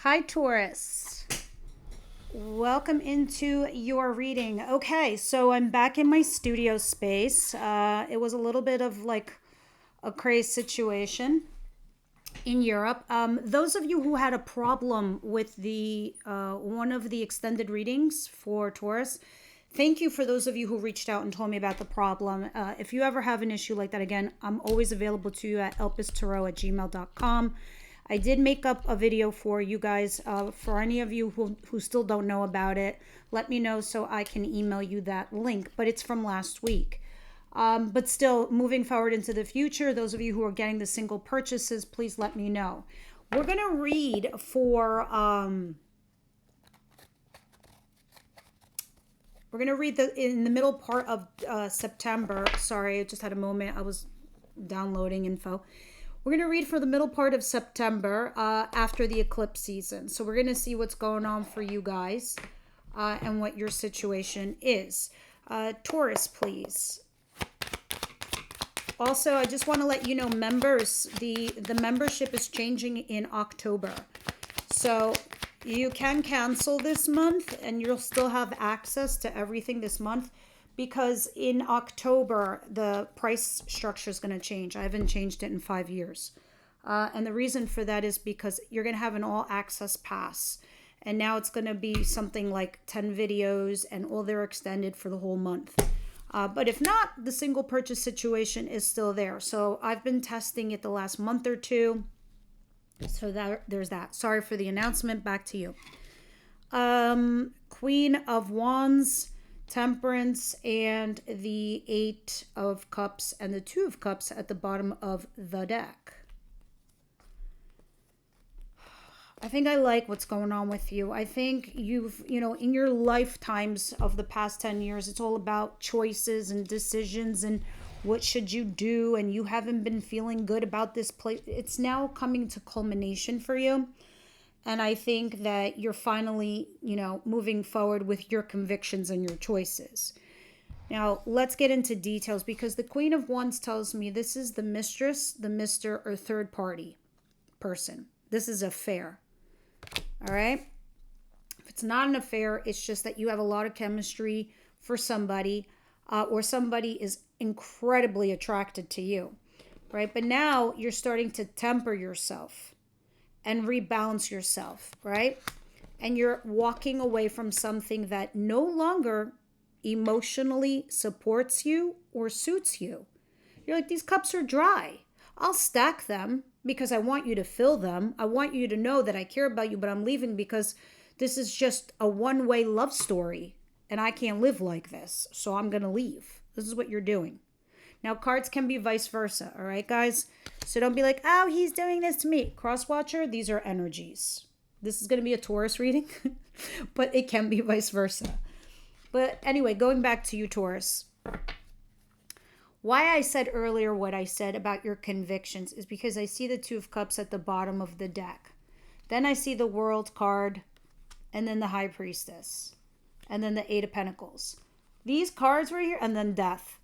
Hi, Taurus. Welcome into your reading. Okay, so I'm back in my studio space. It was a little bit of like a crazy situation in Europe. Those of you who had a problem with the one of the extended readings for Taurus, thank you for those of you who reached out and told me about the problem. If you ever have an issue like that again, I'm always available to you at elpistarot@gmail.com. I did make up a video for you guys. For any of you who still don't know about it, let me know so I can email you that link. But it's from last week. But still, moving forward into the future, those of you who are getting the single purchases, please let me know. We're going to read for... we're going to read in the middle part of September. Sorry, I just had a moment. I was downloading info. We're going to read for the middle part of September after the eclipse season. So we're going to see what's going on for you guys and what your situation is. Taurus, please. Also, I just want to let you know, members, the membership is changing in October. So you can cancel this month and you'll still have access to everything this month, because in October, the price structure is going to change. I haven't changed it in 5 years. And the reason for that is because you're going to have an all access pass. And now it's going to be something like 10 videos and all they're extended for the whole month. But if not, the single purchase situation is still there. So I've been testing it the last month or two. So there's that. Sorry for the announcement. Back to you. Queen of Wands, Temperance, and the Eight of Cups and the Two of Cups at the bottom of the deck. I think I like what's going on with you. I think in your lifetimes of the past 10 years, it's all about choices and decisions and what should you do, and you haven't been feeling good about this place. It's now coming to culmination for you. And I think that you're finally, moving forward with your convictions and your choices. Now, let's get into details, because the Queen of Wands tells me this is the mistress, the mister, or third party person. This is affair. All right? If it's not an affair, it's just that you have a lot of chemistry for somebody, or somebody is incredibly attracted to you, right? But now you're starting to temper yourself and rebalance yourself, right? And you're walking away from something that no longer emotionally supports you or suits you. You're like, these cups are dry. I'll stack them because I want you to fill them. I want you to know that I care about you, but I'm leaving because this is just a one-way love story and I can't live like this. So I'm going to leave. This is what you're doing. Now, cards can be vice versa, all right, guys? So don't be like, oh, he's doing this to me. Cross-watcher, these are energies. This is going to be a Taurus reading, but it can be vice versa. But anyway, going back to you, Taurus. Why I said earlier what I said about your convictions is because I see the Two of Cups at the bottom of the deck. Then I see the World card, and then the High Priestess, and then the Eight of Pentacles. These cards right here, and then Death.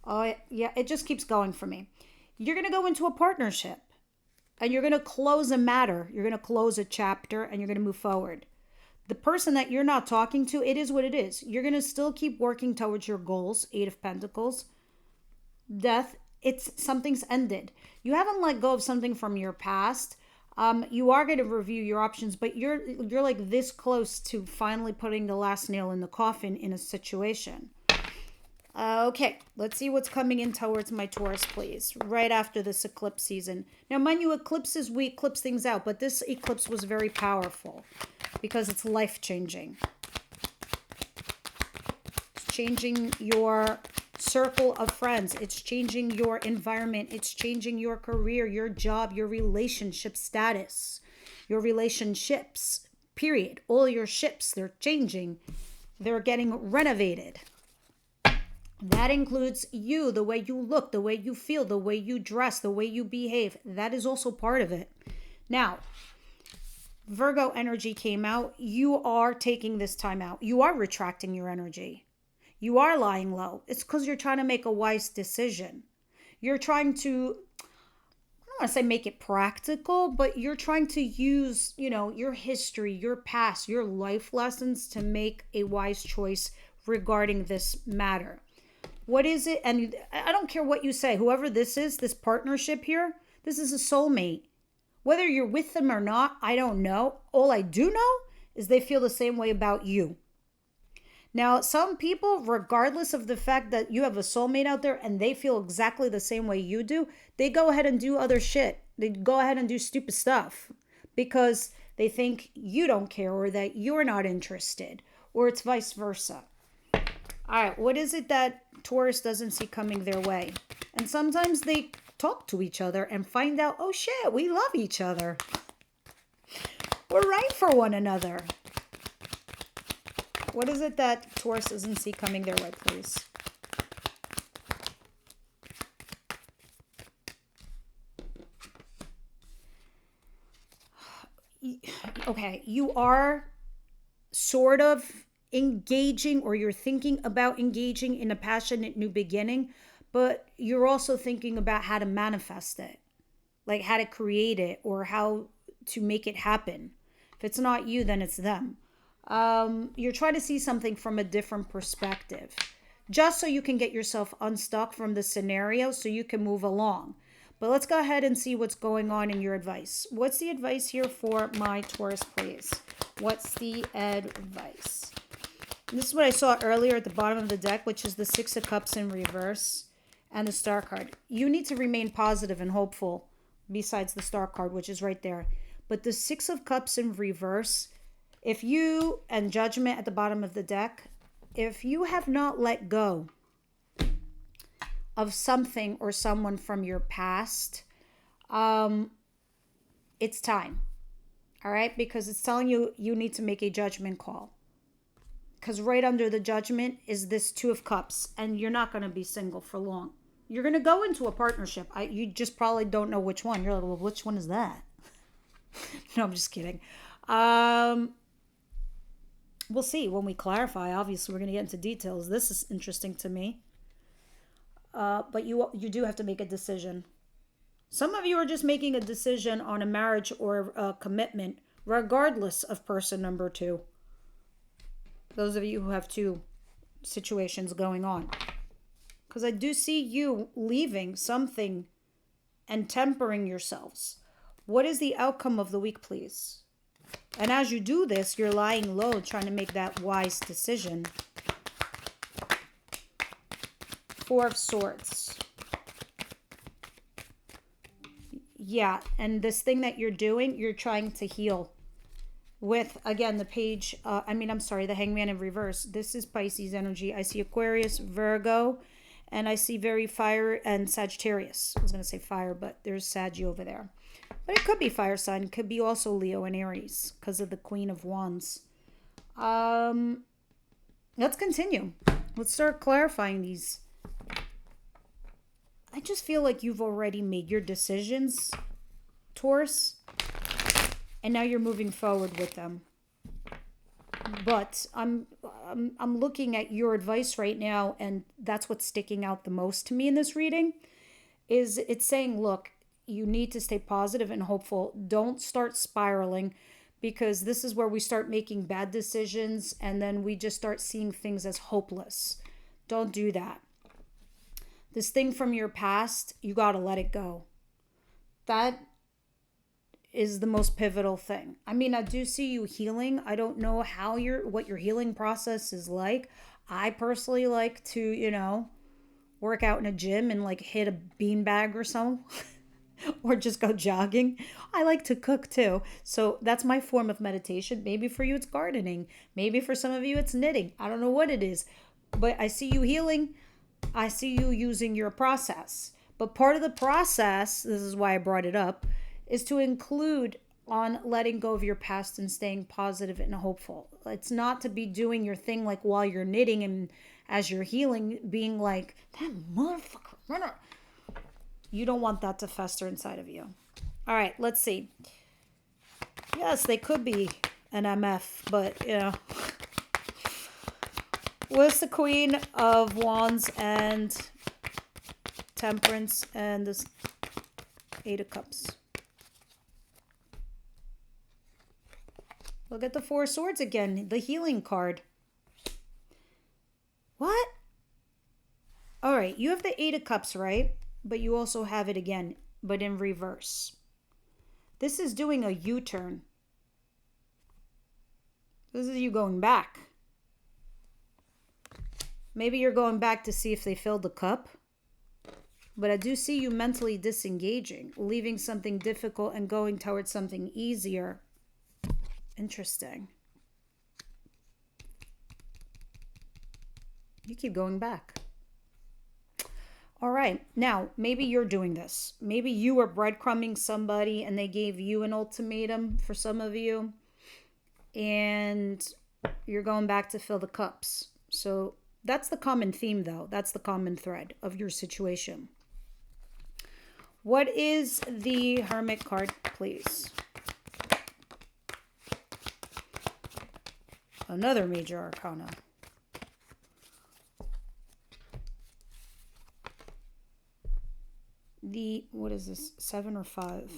Oh, yeah, it just keeps going for me. You're going to go into a partnership, and you're going to close a matter. You're going to close a chapter, and you're going to move forward. The person that you're not talking to, it is what it is. You're going to still keep working towards your goals. Eight of Pentacles. Death, something's ended. You haven't let go of something from your past. You are going to review your options, but you're like this close to finally putting the last nail in the coffin in a situation. Okay, let's see what's coming in towards my Taurus, please, right after this eclipse season. Now, mind you, eclipses, we eclipse things out, but this eclipse was very powerful because it's life-changing. It's changing your circle of friends. It's changing your environment. It's changing your career, your job, your relationship status, your relationships, period. All your ships, they're changing. They're getting renovated. That includes you, the way you look, the way you feel, the way you dress, the way you behave. That is also part of it. Now, Virgo energy came out. You are taking this time out. You are retracting your energy. You are lying low. It's because you're trying to make a wise decision. You're trying to, I want to say make it practical, but you're trying to use, your history, your past, your life lessons to make a wise choice regarding this matter. What is it? And I don't care what you say, whoever this is, this partnership here, this is a soulmate. Whether you're with them or not, I don't know. All I do know is they feel the same way about you. Now, some people, regardless of the fact that you have a soulmate out there and they feel exactly the same way you do, they go ahead and do other shit. They go ahead and do stupid stuff because they think you don't care or that you're not interested, or it's vice versa. All right, what is it that Taurus doesn't see coming their way? And sometimes they talk to each other and find out, oh shit, we love each other. We're right for one another. What is it that Taurus doesn't see coming their way, please? Okay, you are sort of engaging, or you're thinking about engaging in a passionate new beginning, but you're also thinking about how to manifest it, like how to create it or how to make it happen. If it's not you, then it's them. You're trying to see something from a different perspective, just so you can get yourself unstuck from the scenario so you can move along. But let's go ahead and see what's going on in your advice. What's the advice here for my Taurus, please? What's the advice? And this is what I saw earlier at the bottom of the deck, which is the Six of Cups in reverse and the Star card. You need to remain positive and hopeful besides the Star card, which is right there. But the Six of Cups in reverse, if you, and Judgment at the bottom of the deck, if you have not let go of something or someone from your past, it's time. All right? Because it's telling you you need to make a judgment call. Because right under the Judgment is this Two of Cups, and you're not going to be single for long. You're going to go into a partnership. You just probably don't know which one. You're like, well, which one is that? No, I'm just kidding. We'll see when we clarify. Obviously, we're going to get into details. This is interesting to me. But you do have to make a decision. Some of you are just making a decision on a marriage or a commitment, regardless of person number two. Those of you who have two situations going on. Because I do see you leaving something and tempering yourselves. What is the outcome of the week, please? And as you do this, you're lying low, trying to make that wise decision. Four of Swords. Yeah, and this thing that you're doing, you're trying to heal. With, again, the the Hangman in reverse. This is Pisces energy. I see Aquarius, Virgo, and I see very fire and Sagittarius. I was going to say fire, but there's Sag over there. But it could be fire sign. It could be also Leo and Aries because of the Queen of Wands. Let's continue. Let's start clarifying these. I just feel like you've already made your decisions, Taurus, and now you're moving forward with them. But I'm looking at your advice right now, and that's what's sticking out the most to me in this reading. Is it's saying, look, you need to stay positive and hopeful. Don't start spiraling, because this is where we start making bad decisions and then we just start seeing things as hopeless. Don't do that. This thing from your past, you got to let it go. That is the most pivotal thing. I mean, I do see you healing. I don't know what your healing process is like. I personally like to, work out in a gym and like hit a beanbag or something. Or just go jogging. I like to cook too. So that's my form of meditation. Maybe for you it's gardening. Maybe for some of you it's knitting. I don't know what it is. But I see you healing. I see you using your process. But part of the process, this is why I brought it up, is to include on letting go of your past and staying positive and hopeful. It's not to be doing your thing like while you're knitting and as you're healing, being like, that motherfucker. You don't want that to fester inside of you. All right, let's see. Yes, they could be an MF, but, What's the Queen of Wands and Temperance and this Eight of Cups. Look at the Four of Swords again, the healing card. What? All right, you have the Eight of Cups, right? But you also have it again, but in reverse. This is doing a U-turn. This is you going back. Maybe you're going back to see if they filled the cup. But I do see you mentally disengaging, leaving something difficult and going towards something easier. Interesting. You keep going back. All right. Now, maybe you're doing this. Maybe you were breadcrumbing somebody and they gave you an ultimatum for some of you. And you're going back to fill the cups. So that's the common theme, though. That's the common thread of your situation. What is the Hermit card, please? Another major arcana. What is this? 7 or 5?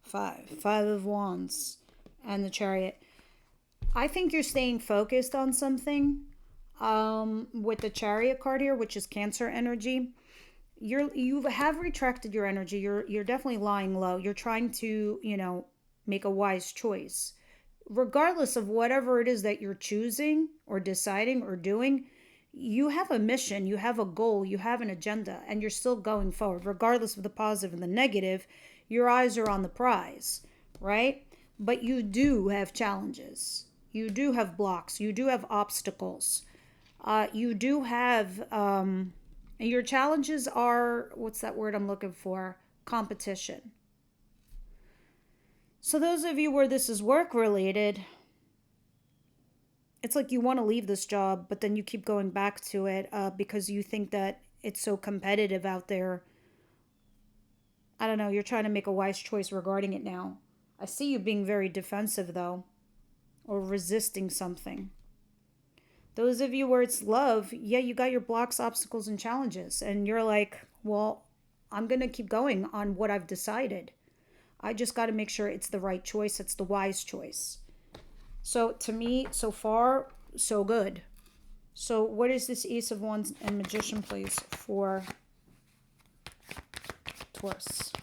5. 5 of Wands and the Chariot. I think you're staying focused on something with the Chariot card here, which is Cancer energy. You have retracted your energy. You're definitely lying low. You're trying to, make a wise choice. Regardless of whatever it is that you're choosing or deciding or doing, you have a mission, you have a goal, you have an agenda, and you're still going forward. Regardless of the positive and the negative, your eyes are on the prize, right? But you do have challenges. You do have blocks. You do have obstacles. You do have, and your challenges are, what's that word I'm looking for? Competition. So those of you where this is work related, it's like you want to leave this job, but then you keep going back to it because you think that it's so competitive out there. I don't know. You're trying to make a wise choice regarding it now. I see you being very defensive, though, or resisting something. Those of you where it's love, yeah, you got your blocks, obstacles, and challenges. And you're like, well, I'm going to keep going on what I've decided. I just got to make sure it's the right choice. It's the wise choice. So to me, so far, so good. So what is this Ace of Wands and Magician, please, for Taurus?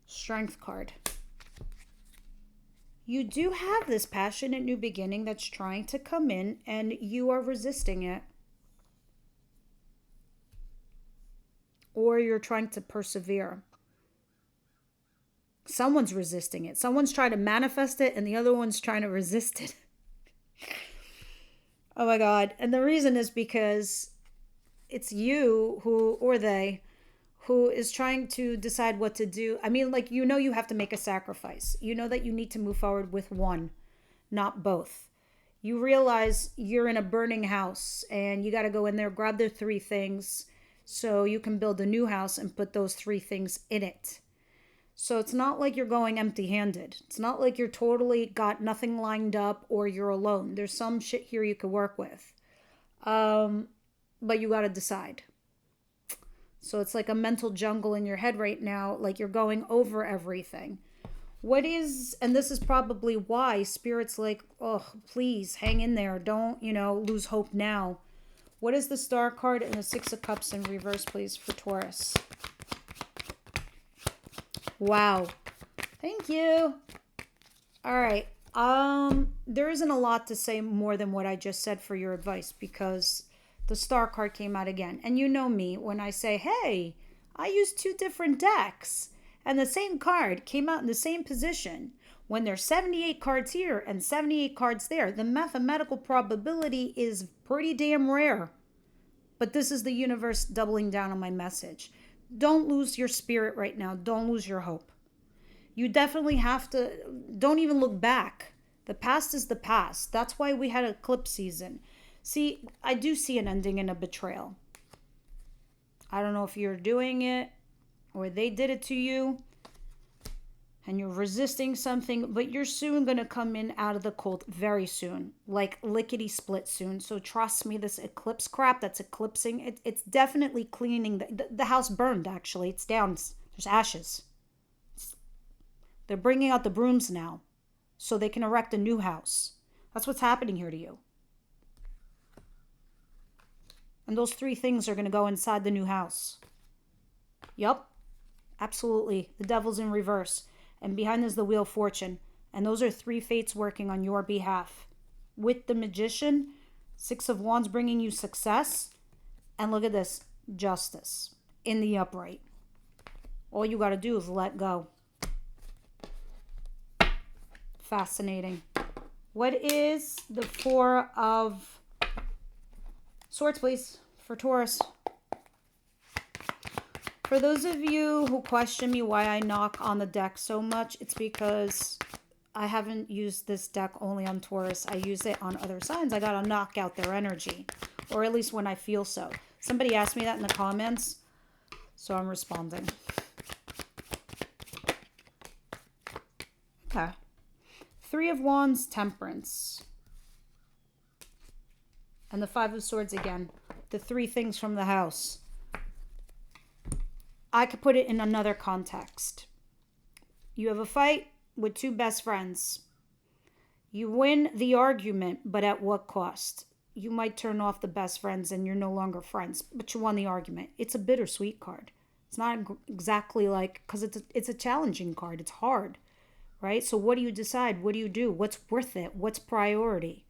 Strength card. You do have this passionate new beginning that's trying to come in, and you are resisting it. Or you're trying to persevere. Someone's resisting it. Someone's trying to manifest it, and the other one's trying to resist it. Oh my God. And the reason is because it's you or they who is trying to decide what to do. I mean, like, you have to make a sacrifice. You know that you need to move forward with one, not both. You realize you're in a burning house and you got to go in there, grab the 3 things so you can build a new house and put those 3 things in it. So it's not like you're going empty-handed. It's not like you're totally got nothing lined up or you're alone. There's some shit here you could work with. But you got to decide. So it's like a mental jungle in your head right now, like you're going over everything. And this is probably why Spirit's like, oh, please hang in there. Don't, lose hope now. What is the Star card and the 6 of Cups in reverse, please, for Taurus? Wow. Thank you. All right. There isn't a lot to say more than what I just said for your advice because the Star card came out again. And you know me when I say, hey, I used 2 different decks and the same card came out in the same position. When there's 78 cards here and 78 cards there, the mathematical probability is pretty damn rare. But this is the universe doubling down on my message. Don't lose your spirit right now. Don't lose your hope. You definitely have to, don't even look back. The past is the past. That's why we had eclipse season. See, I do see an ending in a betrayal. I don't know if you're doing it or they did it to you. and you're resisting something, but you're soon going to come in out of the cold very soon, like lickety split soon. So trust me, this eclipse crap that's eclipsing, it's definitely cleaning. The house burned, actually. It's down. There's ashes. They're bringing out the brooms now so they can erect a new house. That's what's happening here to you. And those three things are going to go inside the new house. Yup. Absolutely. The devil's in reverse. And behind is the Wheel of Fortune. And those are three fates working on your behalf. With the Magician, Six of Wands bringing you success. And look at this. Justice. In the upright. All you got to do is let go. Fascinating. What is the Four of Swords, please, for Taurus? For those of you who question me why I knock on the deck so much, it's because I haven't used this deck only on Taurus. I use it on other signs. I got to knock out their energy, or at least when I feel so. Somebody asked me that in the comments, so I'm responding. Okay. Three of Wands, Temperance. And the Five of Swords again. The three things from the house. I could put it in another context. You have a fight with two best friends. You win the argument, but at what cost? You might turn off the best friends and you're no longer friends, but you won the argument. It's a bittersweet card. It's not exactly like, because it's a challenging card. It's hard, right? So what do you decide? What do you do? What's worth it? What's priority?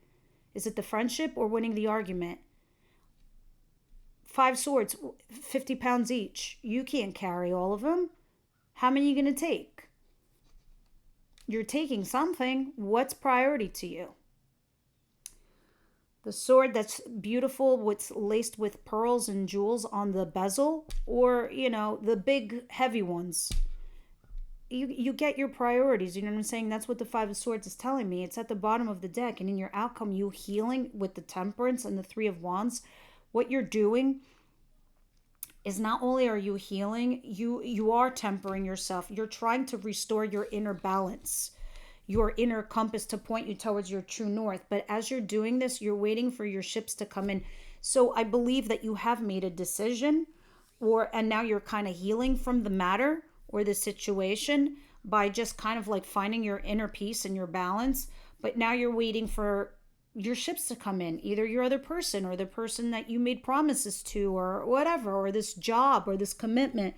Is it the friendship or winning the argument? Five swords, 50 pounds each. You can't carry all of them. How many are you going to take? You're taking something. What's priority to you? The sword that's beautiful, what's laced with pearls and jewels on the bezel, or, you know, the big heavy ones. You get your priorities. You know what I'm saying? That's what the Five of Swords is telling me. It's at the bottom of the deck. And in your outcome, you healing with the Temperance and the Three of Wands. What you're doing is not only are you healing, you are tempering yourself. You're trying to restore your inner balance, your inner compass to point you towards your true north. But as you're doing this, you're waiting for your ships to come in. So I believe that you have made a decision, and now you're kind of healing from the matter or the situation by just kind of like finding your inner peace and your balance. But now you're waiting for your ships to come in, either your other person or the person that you made promises to or whatever, or this job or this commitment.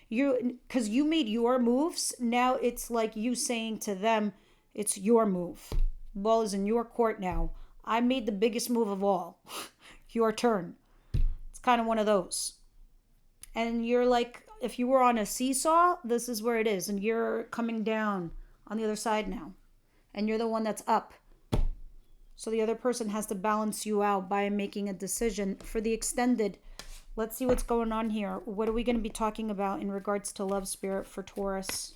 Because you made your moves, now it's like you saying to them, it's your move. Ball is in your court now. I made the biggest move of all. Your turn. It's kind of one of those. And you're like, if you were on a seesaw, this is where it is. And you're coming down on the other side now. And you're the one that's up. So the other person has to balance you out by making a decision. For the extended, let's see what's going on here. What are we going to be talking about in regards to love spirit for Taurus?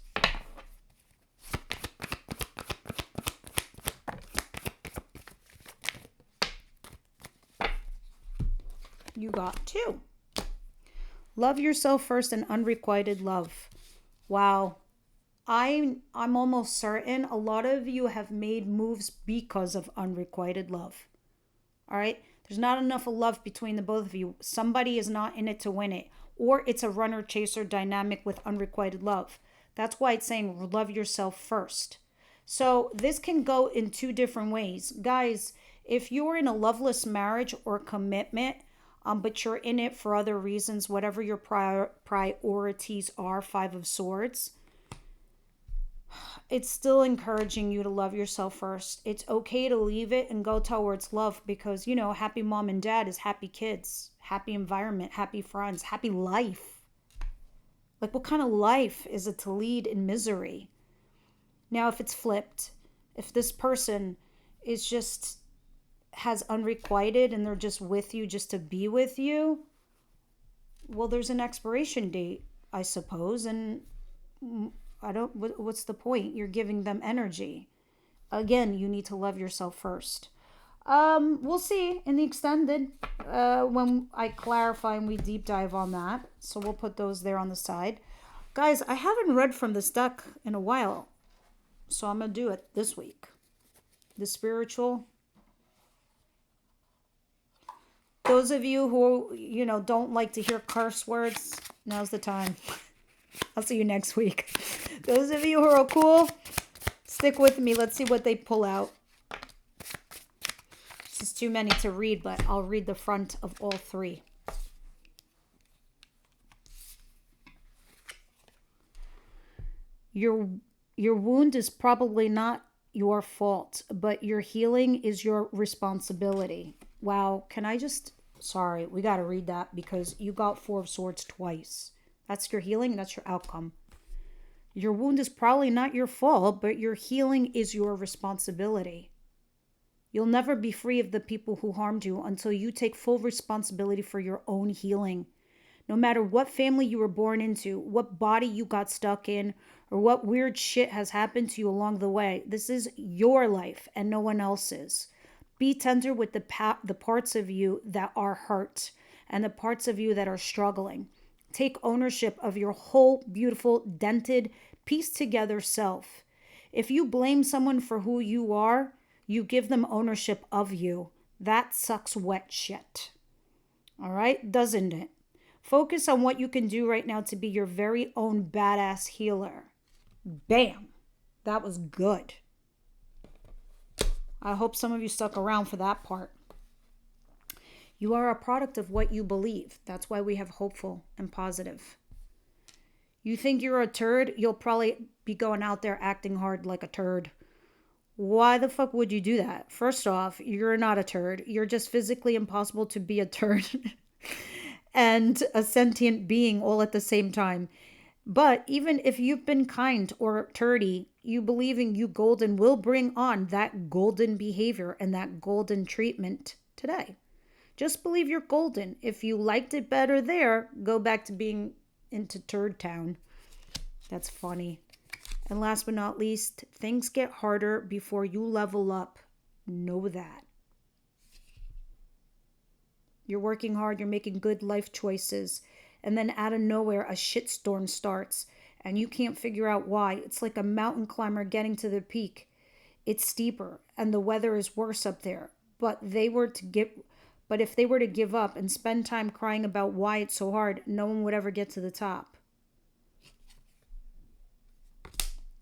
You got two. Love yourself first and unrequited love. Wow. I'm almost certain a lot of you have made moves because of unrequited love. All right? There's not enough of love between the both of you. Somebody is not in it to win it. Or it's a runner-chaser dynamic with unrequited love. That's why it's saying love yourself first. So this can go in two different ways. Guys, if you're in a loveless marriage or commitment, but you're in it for other reasons, whatever your priorities are, Five of Swords, it's still encouraging you to love yourself first. It's okay to leave it and go towards love because, you know, happy mom and dad is happy kids, happy environment, happy friends, happy life. Like, what kind of life is it to lead in misery? Now, if it's flipped, if this person is just has unrequited and they're just with you just to be with you, well, there's an expiration date, I suppose, and what's the point? You're giving them energy. Again, you need to love yourself first. We'll see in the extended when I clarify and we deep dive on that. So we'll put those there on the side. Guys, I haven't read from this deck in a while, so I'm going to do it this week. The spiritual. Those of you who, don't like to hear curse words, now's the time. I'll see you next week. Those of you who are cool, stick with me. Let's see what they pull out. This is too many to read, but I'll read the front of all three. Your wound is probably not your fault, but your healing is your responsibility. Wow, sorry, we got to read that because you got Four of Swords twice. That's your healing, that's your outcome. Your wound is probably not your fault, but your healing is your responsibility. You'll never be free of the people who harmed you until you take full responsibility for your own healing. No matter what family you were born into, what body you got stuck in, or what weird shit has happened to you along the way, this is your life and no one else's. Be tender with the parts of you that are hurt and the parts of you that are struggling. Take ownership of your whole beautiful, dented, pieced together self. If you blame someone for who you are, you give them ownership of you. That sucks wet shit. All right? Doesn't it? Focus on what you can do right now to be your very own badass healer. Bam. That was good. I hope some of you stuck around for that part. You are a product of what you believe. That's why we have hopeful and positive. You think you're a turd, you'll probably be going out there acting hard like a turd. Why the fuck would you do that? First off, you're not a turd. You're just physically impossible to be a turd and a sentient being all at the same time. But even if you've been kind or turdy, you believing you golden will bring on that golden behavior and that golden treatment today. Just believe you're golden. If you liked it better there, go back to being into Turd Town. That's funny. And last but not least, things get harder before you level up. Know that. You're working hard, you're making good life choices, and then out of nowhere, a shitstorm starts, and you can't figure out why. It's like a mountain climber getting to the peak. It's steeper, and the weather is worse up there. But if they were to give up and spend time crying about why it's so hard, no one would ever get to the top.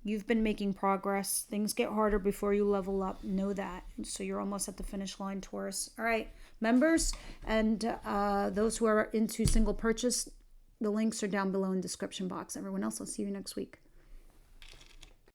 You've been making progress. Things get harder before you level up. Know that. So you're almost at the finish line, Taurus. All right, members and those who are into single purchase, the links are down below in the description box. Everyone else, I'll see you next week.